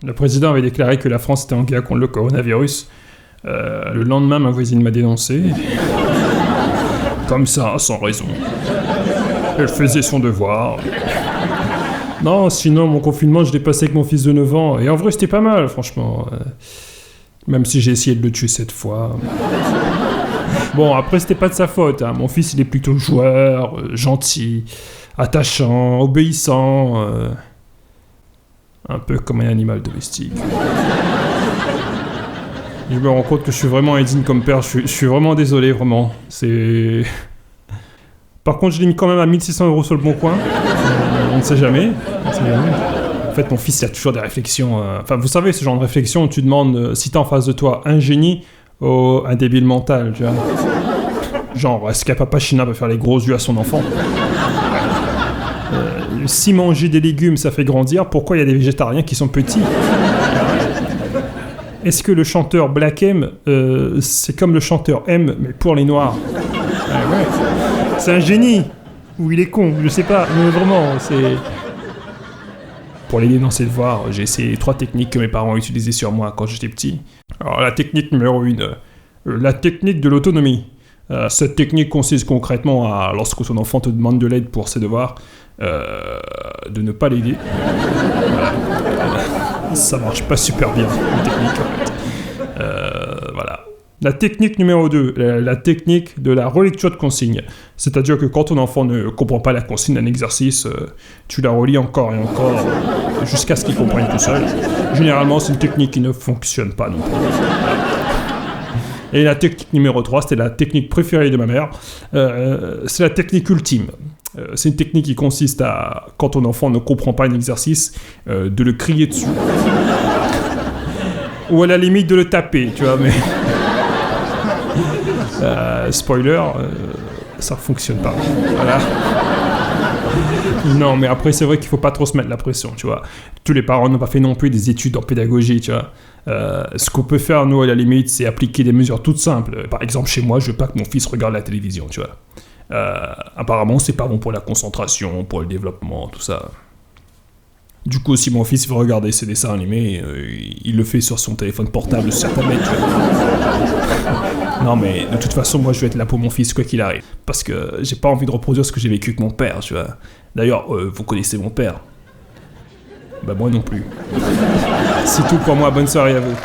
Le président avait déclaré que la France était en guerre contre le coronavirus. Le lendemain, ma voisine m'a dénoncé. Comme ça, sans raison. Elle faisait son devoir. Non, sinon, mon confinement, je l'ai passé avec mon fils de 9 ans. Et en vrai, c'était pas mal, franchement. Même si j'ai essayé de le tuer cette fois. Bon, après, c'était pas de sa faute. Hein. Mon fils, il est plutôt joueur, gentil, attachant, obéissant. Un peu comme un animal domestique. Je me rends compte que je suis vraiment indigne comme père. Je suis vraiment désolé, vraiment. C'est... Par contre, je l'ai mis quand même à 1600 € sur le bon coin. On ne sait jamais. En fait, mon fils, il a toujours des réflexions... Enfin, vous savez, ce genre de réflexion où tu demandes si t'as en face de toi un génie ou un débile mental, tu vois. Genre, est-ce qu'un papa chinois peut faire les gros yeux à son enfant ? Si manger des légumes, ça fait grandir, pourquoi il y a des végétariens qui sont petits ? Est-ce que le chanteur Black M, c'est comme le chanteur M, mais pour les noirs ? Ouais. C'est un génie. Ou il est con, je sais pas, mais vraiment, c'est... Pour l'aider dans ses devoirs, j'ai essayé 3 techniques que mes parents utilisaient sur moi quand j'étais petit. Alors, la technique numéro 1, la technique de l'autonomie. Cette technique consiste concrètement à, lorsque ton enfant te demande de l'aide pour ses devoirs, de ne pas l'aider. Voilà. Ça marche pas super bien, la technique, en fait. Voilà. La technique numéro 2, la technique de la relecture de consignes. C'est-à-dire que quand ton enfant ne comprend pas la consigne d'un exercice, tu la relis encore et encore, jusqu'à ce qu'il comprenne tout seul. Généralement, c'est une technique qui ne fonctionne pas non plus. Et la technique numéro 3, c'était la technique préférée de ma mère. C'est la technique ultime. C'est une technique qui consiste à, quand ton enfant ne comprend pas un exercice, de le crier dessus. Ou à la limite de le taper, tu vois, mais... spoiler, ça fonctionne pas. Voilà. Non, mais après, c'est vrai qu'il faut pas trop se mettre la pression, tu vois. Tous les parents n'ont pas fait non plus des études en pédagogie, tu vois. Ce qu'on peut faire, nous, à la limite, c'est appliquer des mesures toutes simples. Par exemple, chez moi, je veux pas que mon fils regarde la télévision, tu vois. Apparemment, c'est pas bon pour la concentration, pour le développement, tout ça. Du coup, si mon fils veut regarder ses dessins animés, il le fait sur son téléphone portable, sur sa tablette, tu vois. Non, mais de toute façon, moi, je vais être là pour mon fils, quoi qu'il arrive. Parce que j'ai pas envie de reproduire ce que j'ai vécu avec mon père, tu vois. D'ailleurs, vous connaissez mon père. Bah, moi non plus. C'est tout pour moi, bonne soirée à vous.